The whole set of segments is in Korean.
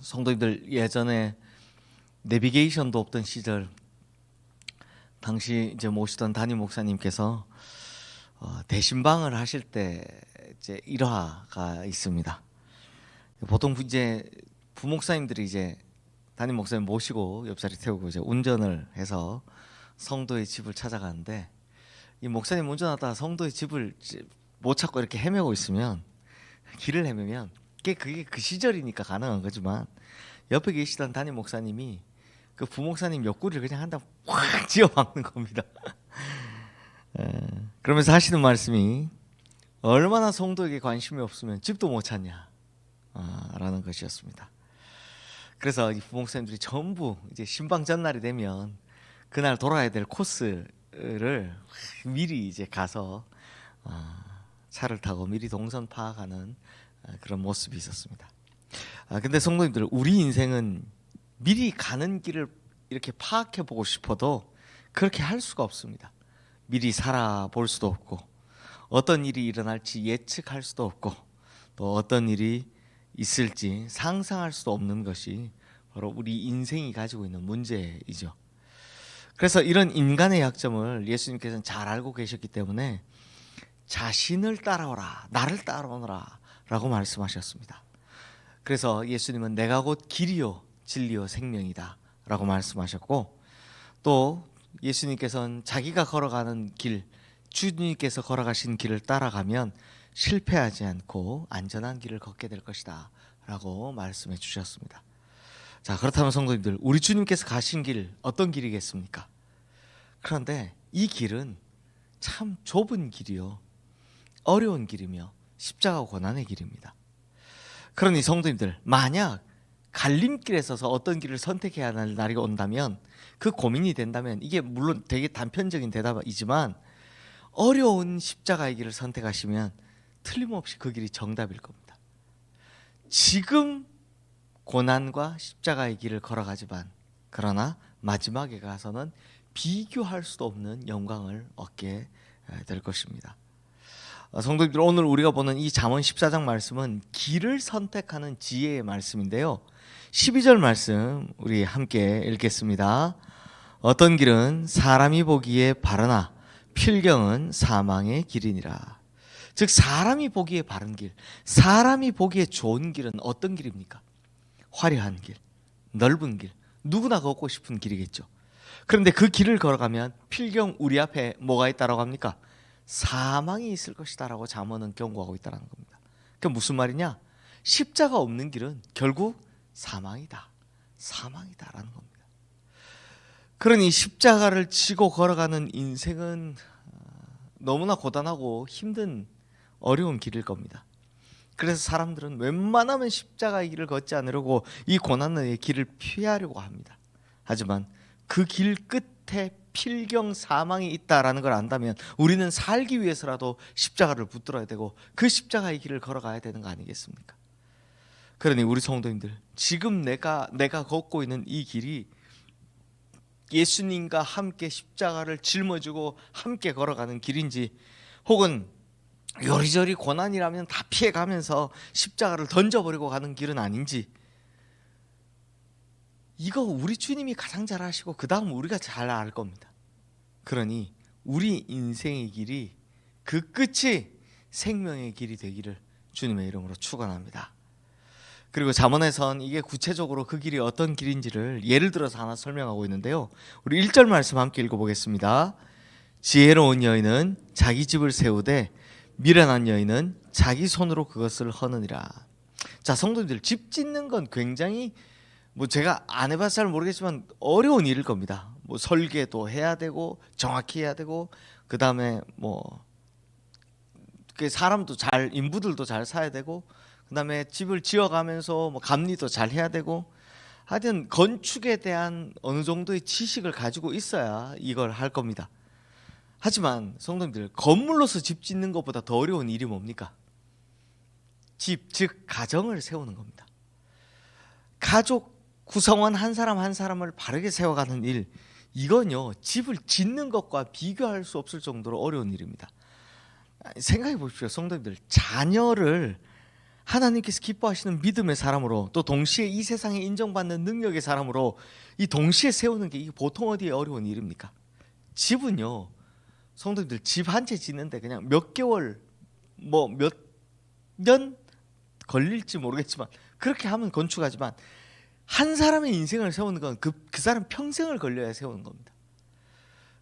성도님들, 예전에 내비게이션도 없던 시절, 당시 이제 모시던 담임 목사님께서 대신방을 하실 때 이제 일화가 있습니다. 보통 이제 부목사님들이 이제 담임 목사님 모시고 옆자리 태우고 이제 운전을 해서 성도의 집을 찾아가는데, 이 목사님 운전하다가 성도의 집을 못 찾고 이렇게 헤매고 있으면, 길을 헤매면, 그게 그 시절이니까 가능한 거지만, 옆에 계시던 담임 목사님이 그 부목사님 옆구리를 그냥 한 대 확 쥐어박는 겁니다. 그러면서 하시는 말씀이, 얼마나 성도에게 관심이 없으면 집도 못 찾냐 라는 것이었습니다. 그래서 이 부목사님들이 전부 이제 신방 전날이 되면 그날 돌아야 될 코스를 미리 이제 가서 차를 타고 미리 동선 파악하는 그런 모습이 있었습니다. 근데 성도님들, 우리 인생은 미리 가는 길을 이렇게 파악해 보고 싶어도 그렇게 할 수가 없습니다. 미리 살아볼 수도 없고, 어떤 일이 일어날지 예측할 수도 없고, 또 어떤 일이 있을지 상상할 수도 없는 것이 바로 우리 인생이 가지고 있는 문제이죠. 그래서 이런 인간의 약점을 예수님께서는 잘 알고 계셨기 때문에 자신을 따라오라, 나를 따라오너라 라고 말씀하셨습니다. 그래서 예수님은 내가 곧 길이요 진리요 생명이다 라고 말씀하셨고, 또 예수님께서는 자기가 걸어가는 길, 주님께서 걸어가신 길을 따라가면 실패하지 않고 안전한 길을 걷게 될 것이다 라고 말씀해 주셨습니다. 자, 그렇다면 성도님들, 우리 주님께서 가신 길 어떤 길이겠습니까? 그런데 이 길은 참 좁은 길이요, 어려운 길이며 십자가 고난의 길입니다. 그러니 성도님들, 만약 갈림길에 서서 어떤 길을 선택해야 하는 날이 온다면, 그 고민이 된다면, 이게 물론 되게 단편적인 대답이지만 어려운 십자가의 길을 선택하시면 틀림없이 그 길이 정답일 겁니다. 지금 고난과 십자가의 길을 걸어가지만, 그러나 마지막에 가서는 비교할 수도 없는 영광을 얻게 될 것입니다. 성도님들, 오늘 우리가 보는 이 잠언 14장 말씀은 길을 선택하는 지혜의 말씀인데요, 12절 말씀 우리 함께 읽겠습니다. 어떤 길은 사람이 보기에 바르나 필경은 사망의 길이니라. 즉, 사람이 보기에 바른 길, 사람이 보기에 좋은 길은 어떤 길입니까? 화려한 길, 넓은 길, 누구나 걷고 싶은 길이겠죠. 그런데 그 길을 걸어가면 필경, 우리 앞에 뭐가 있다라고 합니까? 사망이 있을 것이다 라고 잠언은 경고하고 있다는 겁니다. 그게 무슨 말이냐? 십자가 없는 길은 결국 사망이다, 사망이다라는 겁니다. 그러니 십자가를 지고 걸어가는 인생은 너무나 고단하고 힘든 어려운 길일 겁니다. 그래서 사람들은 웬만하면 십자가의 길을 걷지 않으려고 이 고난의 길을 피하려고 합니다. 하지만 그 길 끝에 필경 사망이 있다라는 걸 안다면 우리는 살기 위해서라도 십자가를 붙들어야 되고 그 십자가의 길을 걸어가야 되는 거 아니겠습니까? 그러니 우리 성도님들, 지금 내가 걷고 있는 이 길이 예수님과 함께 십자가를 짊어지고 함께 걸어가는 길인지, 혹은 요리조리 고난이라면 다 피해가면서 십자가를 던져버리고 가는 길은 아닌지, 이거 우리 주님이 가장 잘 아시고 그 다음 우리가 잘 알 겁니다. 그러니 우리 인생의 길이 그 끝이 생명의 길이 되기를 주님의 이름으로 축원합니다. 그리고 잠언에선 이게 구체적으로 그 길이 어떤 길인지를 예를 들어서 하나 설명하고 있는데요, 우리 1절 말씀 함께 읽어보겠습니다. 지혜로운 여인은 자기 집을 세우되 미련한 여인은 자기 손으로 그것을 허느니라. 자, 성도님들, 집 짓는 건 굉장히 제가 안 해봐서 잘 모르겠지만 어려운 일일 겁니다. 설계도 해야 되고 정확히 해야 되고, 그 다음에 사람도 잘, 인부들도 잘 사야 되고, 그 다음에 집을 지어가면서 감리도 잘 해야 되고, 하여튼 건축에 대한 어느 정도의 지식을 가지고 있어야 이걸 할 겁니다. 하지만 성도님들, 건물로서 집 짓는 것보다 더 어려운 일이 뭡니까? 집, 즉 가정을 세우는 겁니다. 가족 구성원 한 사람 한 사람을 바르게 세워가는 일, 이건요 집을 짓는 것과 비교할 수 없을 정도로 어려운 일입니다. 생각해 보십시오, 성도님들. 자녀를 하나님께서 기뻐하시는 믿음의 사람으로, 또 동시에 이 세상에 인정받는 능력의 사람으로 이 동시에 세우는 게 이게 보통 어디에 어려운 일입니까? 집은요, 성도님들, 집 한 채 짓는데 그냥 몇 개월 뭐 몇 년 걸릴지 모르겠지만 그렇게 하면 건축하지만, 한 사람의 인생을 세우는 건 그 사람 평생을 걸려야 세우는 겁니다.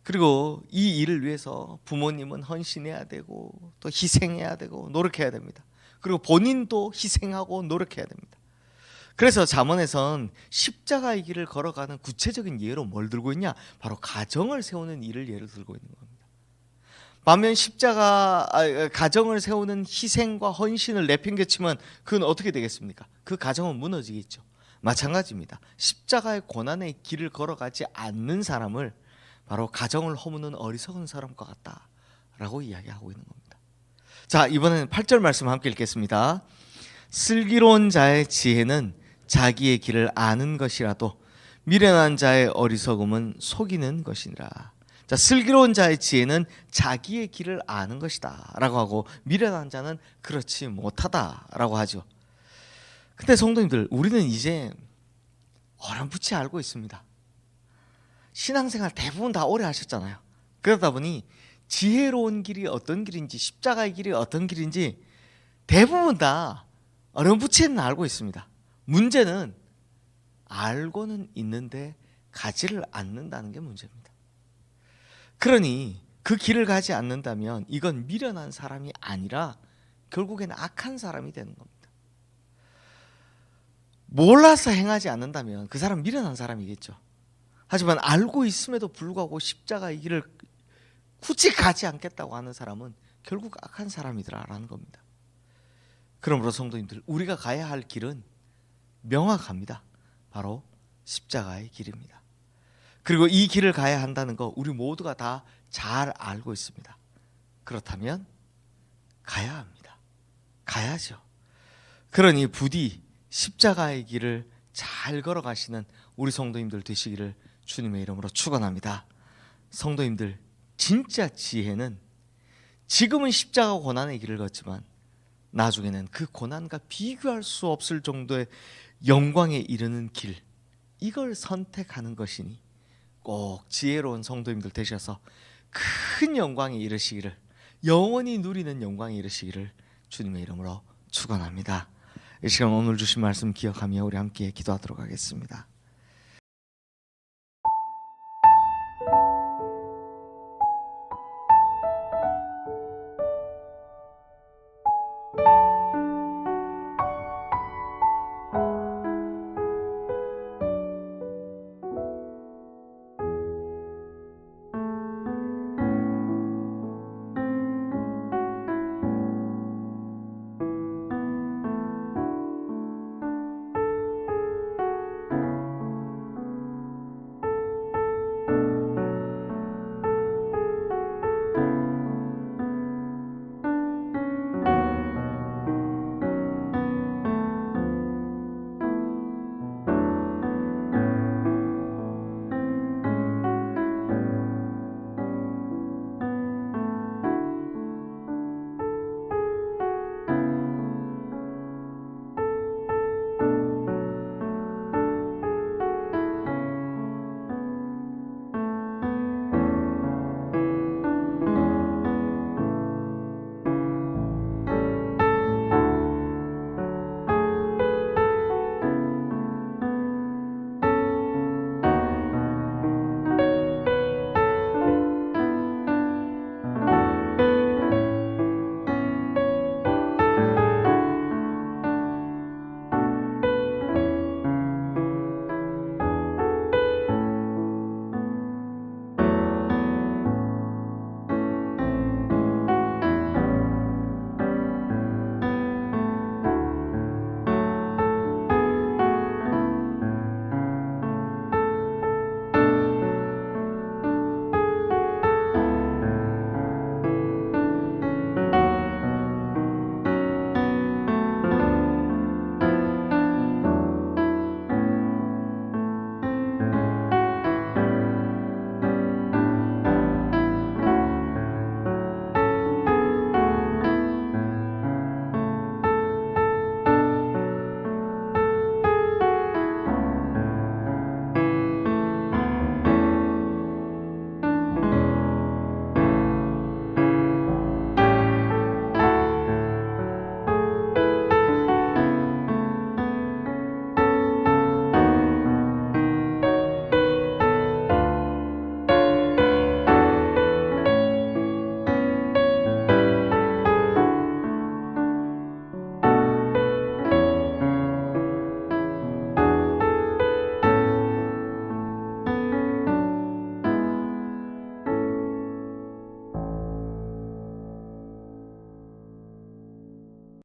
그리고 이 일을 위해서 부모님은 헌신해야 되고 또 희생해야 되고 노력해야 됩니다. 그리고 본인도 희생하고 노력해야 됩니다. 그래서 잠언에선 십자가의 길을 걸어가는 구체적인 예로 뭘 들고 있냐? 바로 가정을 세우는 일을 예로 들고 있는 겁니다. 반면 가정을 세우는 희생과 헌신을 내팽개치면 그건 어떻게 되겠습니까? 그 가정은 무너지겠죠. 마찬가지입니다. 십자가의 고난의 길을 걸어가지 않는 사람을 바로 가정을 허무는 어리석은 사람과 같다라고 이야기하고 있는 겁니다. 자, 이번에는 8절 말씀 함께 읽겠습니다. 슬기로운 자의 지혜는 자기의 길을 아는 것이라도 미련한 자의 어리석음은 속이는 것이니라. 자, 슬기로운 자의 지혜는 자기의 길을 아는 것이다 라고 하고, 미련한 자는 그렇지 못하다 라고 하죠. 근데 성도님들, 우리는 이제 어렴풋이 알고 있습니다. 신앙생활 대부분 다 오래 하셨잖아요. 그러다 보니 지혜로운 길이 어떤 길인지, 십자가의 길이 어떤 길인지 대부분 다 어렴풋이는 알고 있습니다. 문제는 알고는 있는데 가지를 않는다는 게 문제입니다. 그러니 그 길을 가지 않는다면 이건 미련한 사람이 아니라 결국에는 악한 사람이 되는 겁니다. 몰라서 행하지 않는다면 그 사람 미련한 사람이겠죠. 하지만 알고 있음에도 불구하고 십자가의 길을 굳이 가지 않겠다고 하는 사람은 결국 악한 사람이더라라는 겁니다. 그러므로 성도님들, 우리가 가야 할 길은 명확합니다. 바로 십자가의 길입니다. 그리고 이 길을 가야 한다는 거 우리 모두가 다 잘 알고 있습니다. 그렇다면 가야 합니다. 가야죠. 그러니 부디 십자가의 길을 잘 걸어가시는 우리 성도님들 되시기를 주님의 이름으로 축원합니다. 성도님들, 진짜 지혜는 지금은 십자가 고난의 길을 걷지만 나중에는 그 고난과 비교할 수 없을 정도의 영광에 이르는 길, 이걸 선택하는 것이니 꼭 지혜로운 성도님들 되셔서 큰 영광에 이르시기를, 영원히 누리는 영광에 이르시기를 주님의 이름으로 축원합니다. 이 시간 오늘 주신 말씀 기억하며 우리 함께 기도하도록 하겠습니다.